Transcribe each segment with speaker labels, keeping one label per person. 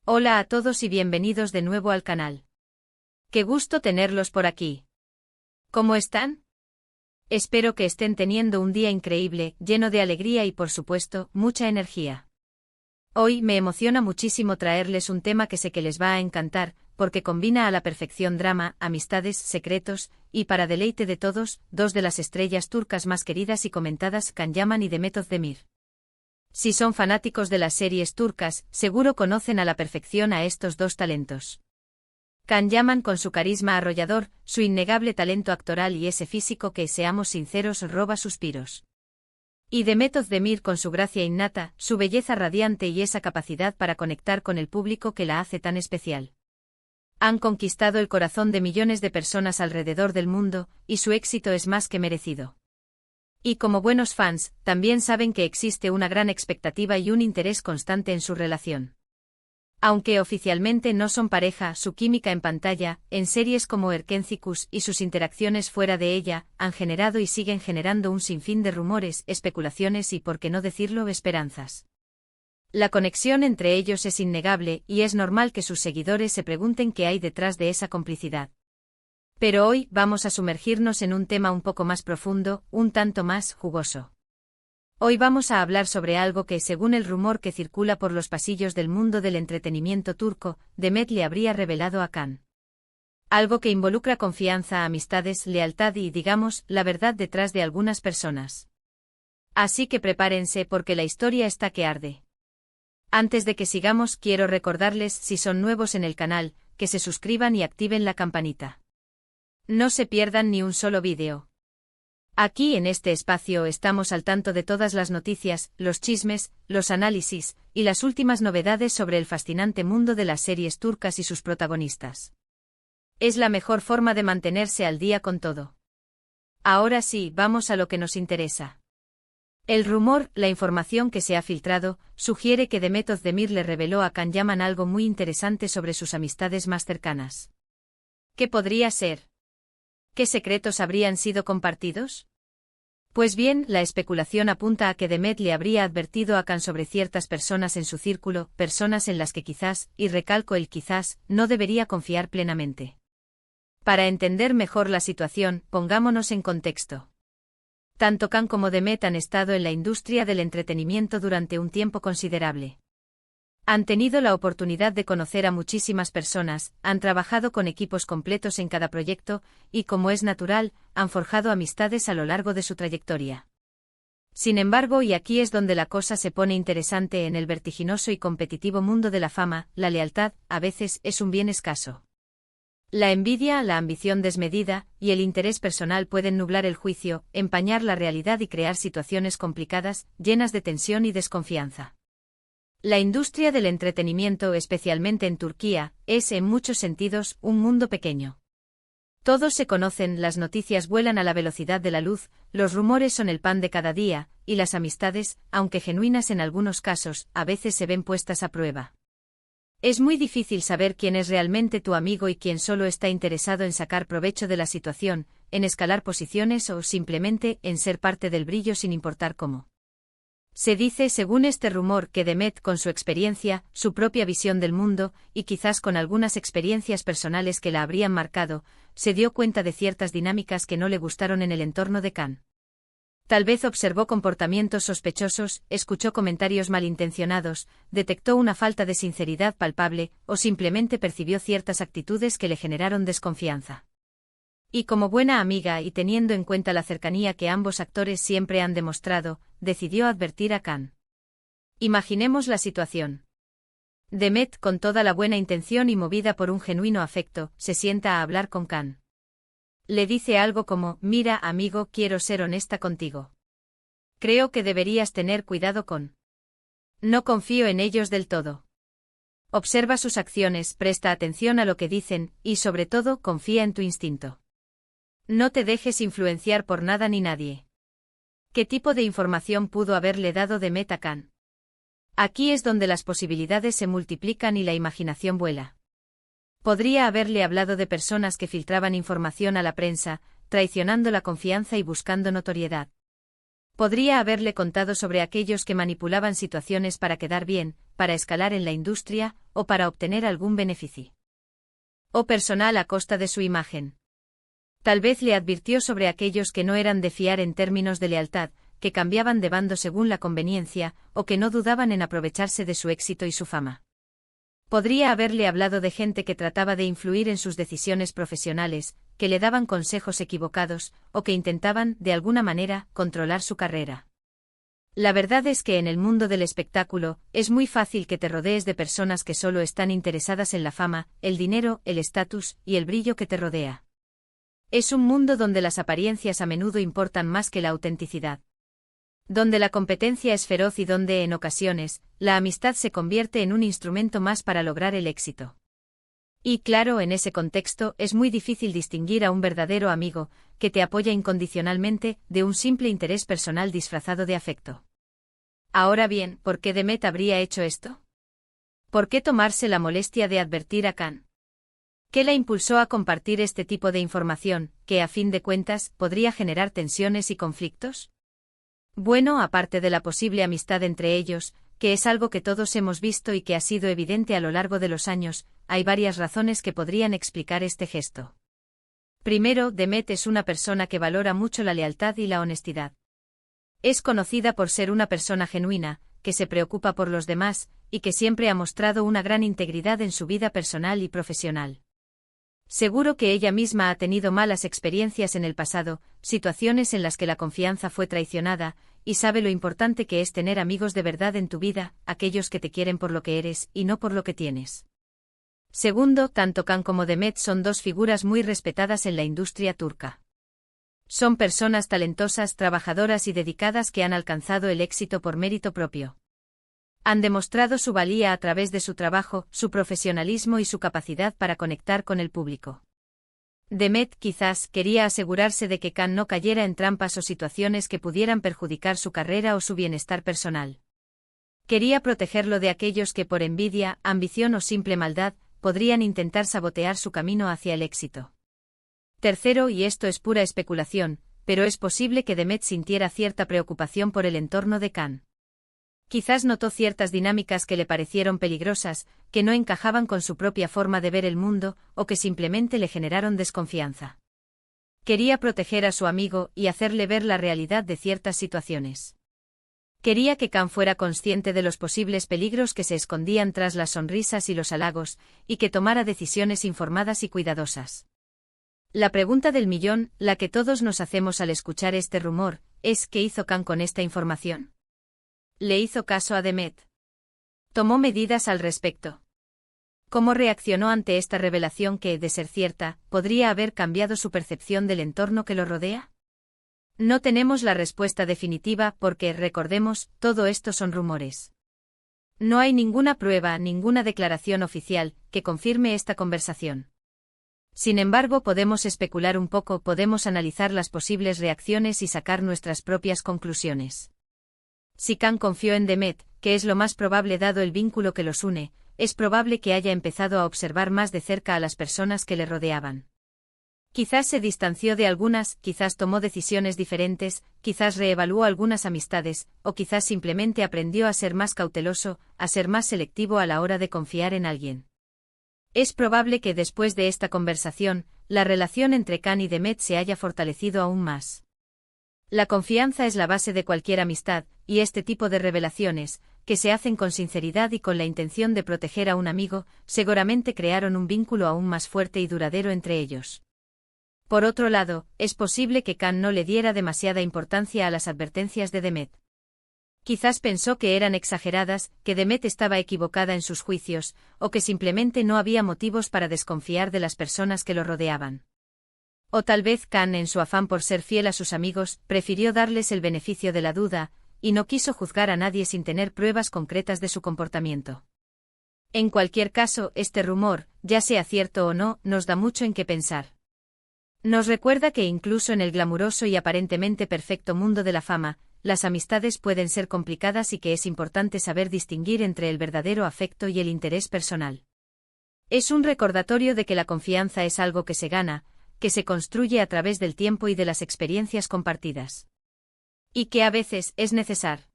Speaker 1: Hola a todos y bienvenidos de nuevo al canal. Qué gusto tenerlos por aquí. ¿Cómo están? Espero que estén teniendo un día increíble, lleno de alegría y por supuesto, mucha energía. Hoy me emociona muchísimo traerles un tema que sé que les va a encantar, porque combina a la perfección drama, amistades, secretos, y para deleite de todos, dos de las estrellas turcas más queridas y comentadas, Can Yaman y Demet Özdemir. Si son fanáticos de las series turcas, seguro conocen a la perfección a estos dos talentos. Can Yaman con su carisma arrollador, su innegable talento actoral y ese físico que, seamos sinceros, roba suspiros. Y Demet Özdemir con su gracia innata, su belleza radiante y esa capacidad para conectar con el público que la hace tan especial. Han conquistado el corazón de millones de personas alrededor del mundo, y su éxito es más que merecido. Y como buenos fans, también saben que existe una gran expectativa y un interés constante en su relación. Aunque oficialmente no son pareja, su química en pantalla, en series como Erkencikus y sus interacciones fuera de ella, han generado y siguen generando un sinfín de rumores, especulaciones y, por qué no decirlo, esperanzas. La conexión entre ellos es innegable y es normal que sus seguidores se pregunten qué hay detrás de esa complicidad. Pero hoy vamos a sumergirnos en un tema un poco más profundo, un tanto más jugoso. Hoy vamos a hablar sobre algo que, según el rumor que circula por los pasillos del mundo del entretenimiento turco, Demet le habría revelado a Can. Algo que involucra confianza, amistades, lealtad y, digamos, la verdad detrás de algunas personas. Así que prepárense porque la historia está que arde. Antes de que sigamos, quiero recordarles, si son nuevos en el canal, que se suscriban y activen la campanita. No se pierdan ni un solo vídeo. Aquí en este espacio estamos al tanto de todas las noticias, los chismes, los análisis, y las últimas novedades sobre el fascinante mundo de las series turcas y sus protagonistas. Es la mejor forma de mantenerse al día con todo. Ahora sí, vamos a lo que nos interesa. El rumor, la información que se ha filtrado, sugiere que Demet Özdemir le reveló a Can Yaman algo muy interesante sobre sus amistades más cercanas. ¿Qué podría ser? ¿Qué secretos habrían sido compartidos? Pues bien, la especulación apunta a que Demet le habría advertido a Can sobre ciertas personas en su círculo, personas en las que quizás, y recalco el quizás, no debería confiar plenamente. Para entender mejor la situación, pongámonos en contexto. Tanto Can como Demet han estado en la industria del entretenimiento durante un tiempo considerable. Han tenido la oportunidad de conocer a muchísimas personas, han trabajado con equipos completos en cada proyecto, y como es natural, han forjado amistades a lo largo de su trayectoria. Sin embargo, y aquí es donde la cosa se pone interesante en el vertiginoso y competitivo mundo de la fama, la lealtad, a veces, es un bien escaso. La envidia, la ambición desmedida, y el interés personal pueden nublar el juicio, empañar la realidad y crear situaciones complicadas, llenas de tensión y desconfianza. La industria del entretenimiento, especialmente en Turquía, es, en muchos sentidos, un mundo pequeño. Todos se conocen, las noticias vuelan a la velocidad de la luz, los rumores son el pan de cada día, y las amistades, aunque genuinas en algunos casos, a veces se ven puestas a prueba. Es muy difícil saber quién es realmente tu amigo y quién solo está interesado en sacar provecho de la situación, en escalar posiciones o, simplemente, en ser parte del brillo sin importar cómo. Se dice, según este rumor, que Demet, con su experiencia, su propia visión del mundo, y quizás con algunas experiencias personales que la habrían marcado, se dio cuenta de ciertas dinámicas que no le gustaron en el entorno de Can. Tal vez observó comportamientos sospechosos, escuchó comentarios malintencionados, detectó una falta de sinceridad palpable, o simplemente percibió ciertas actitudes que le generaron desconfianza. Y como buena amiga y teniendo en cuenta la cercanía que ambos actores siempre han demostrado, decidió advertir a Can. Imaginemos la situación. Demet, con toda la buena intención y movida por un genuino afecto, se sienta a hablar con Can. Le dice algo como: mira, amigo, quiero ser honesta contigo. Creo que deberías tener cuidado con. No confío en ellos del todo. Observa sus acciones, presta atención a lo que dicen, y sobre todo, confía en tu instinto. No te dejes influenciar por nada ni nadie. ¿Qué tipo de información pudo haberle dado Demet a Can? Aquí es donde las posibilidades se multiplican y la imaginación vuela. Podría haberle hablado de personas que filtraban información a la prensa, traicionando la confianza y buscando notoriedad. Podría haberle contado sobre aquellos que manipulaban situaciones para quedar bien, para escalar en la industria, o para obtener algún beneficio o personal a costa de su imagen. Tal vez le advirtió sobre aquellos que no eran de fiar en términos de lealtad, que cambiaban de bando según la conveniencia, o que no dudaban en aprovecharse de su éxito y su fama. Podría haberle hablado de gente que trataba de influir en sus decisiones profesionales, que le daban consejos equivocados, o que intentaban, de alguna manera, controlar su carrera. La verdad es que en el mundo del espectáculo, es muy fácil que te rodees de personas que solo están interesadas en la fama, el dinero, el estatus y el brillo que te rodea. Es un mundo donde las apariencias a menudo importan más que la autenticidad. Donde la competencia es feroz y donde, en ocasiones, la amistad se convierte en un instrumento más para lograr el éxito. Y claro, en ese contexto, es muy difícil distinguir a un verdadero amigo, que te apoya incondicionalmente, de un simple interés personal disfrazado de afecto. Ahora bien, ¿por qué Demet habría hecho esto? ¿Por qué tomarse la molestia de advertir a Khan? ¿Qué la impulsó a compartir este tipo de información, que a fin de cuentas, podría generar tensiones y conflictos? Bueno, aparte de la posible amistad entre ellos, que es algo que todos hemos visto y que ha sido evidente a lo largo de los años, hay varias razones que podrían explicar este gesto. Primero, Demet es una persona que valora mucho la lealtad y la honestidad. Es conocida por ser una persona genuina, que se preocupa por los demás, y que siempre ha mostrado una gran integridad en su vida personal y profesional. Seguro que ella misma ha tenido malas experiencias en el pasado, situaciones en las que la confianza fue traicionada, y sabe lo importante que es tener amigos de verdad en tu vida, aquellos que te quieren por lo que eres y no por lo que tienes. Segundo, tanto Khan como Demet son dos figuras muy respetadas en la industria turca. Son personas talentosas, trabajadoras y dedicadas que han alcanzado el éxito por mérito propio. Han demostrado su valía a través de su trabajo, su profesionalismo y su capacidad para conectar con el público. Demet quizás quería asegurarse de que Khan no cayera en trampas o situaciones que pudieran perjudicar su carrera o su bienestar personal. Quería protegerlo de aquellos que por envidia, ambición o simple maldad, podrían intentar sabotear su camino hacia el éxito. Tercero, y esto es pura especulación, pero es posible que Demet sintiera cierta preocupación por el entorno de Khan. Quizás notó ciertas dinámicas que le parecieron peligrosas, que no encajaban con su propia forma de ver el mundo, o que simplemente le generaron desconfianza. Quería proteger a su amigo y hacerle ver la realidad de ciertas situaciones. Quería que Khan fuera consciente de los posibles peligros que se escondían tras las sonrisas y los halagos, y que tomara decisiones informadas y cuidadosas. La pregunta del millón, la que todos nos hacemos al escuchar este rumor, es ¿qué hizo Khan con esta información? ¿Le hizo caso a Demet? ¿Tomó medidas al respecto? ¿Cómo reaccionó ante esta revelación que, de ser cierta, podría haber cambiado su percepción del entorno que lo rodea? No tenemos la respuesta definitiva porque, recordemos, todo esto son rumores. No hay ninguna prueba, ninguna declaración oficial, que confirme esta conversación. Sin embargo, podemos especular un poco, podemos analizar las posibles reacciones y sacar nuestras propias conclusiones. Si Khan confió en Demet, que es lo más probable dado el vínculo que los une, es probable que haya empezado a observar más de cerca a las personas que le rodeaban. Quizás se distanció de algunas, quizás tomó decisiones diferentes, quizás reevaluó algunas amistades, o quizás simplemente aprendió a ser más cauteloso, a ser más selectivo a la hora de confiar en alguien. Es probable que después de esta conversación, la relación entre Khan y Demet se haya fortalecido aún más. La confianza es la base de cualquier amistad, y este tipo de revelaciones, que se hacen con sinceridad y con la intención de proteger a un amigo, seguramente crearon un vínculo aún más fuerte y duradero entre ellos. Por otro lado, es posible que Khan no le diera demasiada importancia a las advertencias de Demet. Quizás pensó que eran exageradas, que Demet estaba equivocada en sus juicios, o que simplemente no había motivos para desconfiar de las personas que lo rodeaban. O tal vez Khan, en su afán por ser fiel a sus amigos, prefirió darles el beneficio de la duda, y no quiso juzgar a nadie sin tener pruebas concretas de su comportamiento. En cualquier caso, este rumor, ya sea cierto o no, nos da mucho en qué pensar. Nos recuerda que incluso en el glamuroso y aparentemente perfecto mundo de la fama, las amistades pueden ser complicadas y que es importante saber distinguir entre el verdadero afecto y el interés personal. Es un recordatorio de que la confianza es algo que se gana, que se construye a través del tiempo y de las experiencias compartidas. Y que a veces es necesario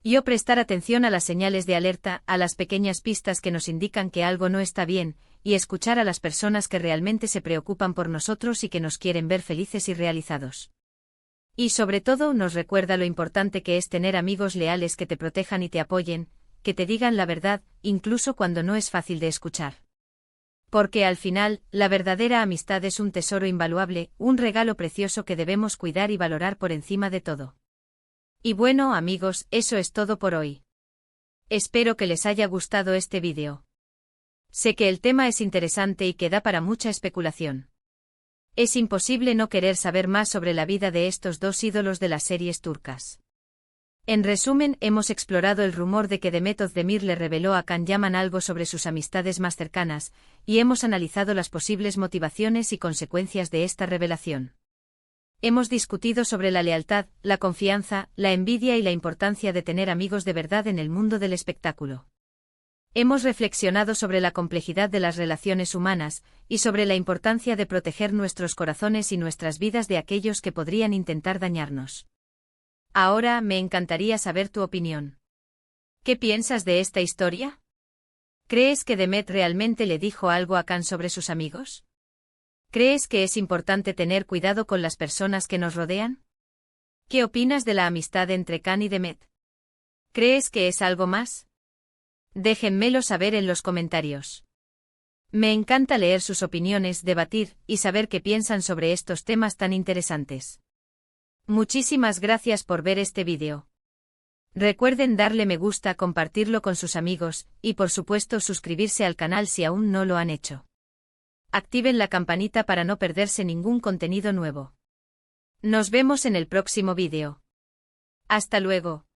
Speaker 1: Yo prestar atención a las señales de alerta, a las pequeñas pistas que nos indican que algo no está bien, y escuchar a las personas que realmente se preocupan por nosotros y que nos quieren ver felices y realizados. Y sobre todo nos recuerda lo importante que es tener amigos leales que te protejan y te apoyen, que te digan la verdad, incluso cuando no es fácil de escuchar. Porque al final, la verdadera amistad es un tesoro invaluable, un regalo precioso que debemos cuidar y valorar por encima de todo. Y bueno, amigos, eso es todo por hoy. Espero que les haya gustado este vídeo. Sé que el tema es interesante y que da para mucha especulación. Es imposible no querer saber más sobre la vida de estos dos ídolos de las series turcas. En resumen, hemos explorado el rumor de que Demet Özdemir le reveló a Can Yaman algo sobre sus amistades más cercanas, y hemos analizado las posibles motivaciones y consecuencias de esta revelación. Hemos discutido sobre la lealtad, la confianza, la envidia y la importancia de tener amigos de verdad en el mundo del espectáculo. Hemos reflexionado sobre la complejidad de las relaciones humanas, y sobre la importancia de proteger nuestros corazones y nuestras vidas de aquellos que podrían intentar dañarnos. Ahora me encantaría saber tu opinión. ¿Qué piensas de esta historia? ¿Crees que Demet realmente le dijo algo a Can sobre sus amigos? ¿Crees que es importante tener cuidado con las personas que nos rodean? ¿Qué opinas de la amistad entre Can y Demet? ¿Crees que es algo más? Déjenmelo saber en los comentarios. Me encanta leer sus opiniones, debatir y saber qué piensan sobre estos temas tan interesantes. Muchísimas gracias por ver este vídeo. Recuerden darle me gusta, compartirlo con sus amigos y por supuesto suscribirse al canal si aún no lo han hecho. Activen la campanita para no perderse ningún contenido nuevo. Nos vemos en el próximo vídeo. Hasta luego.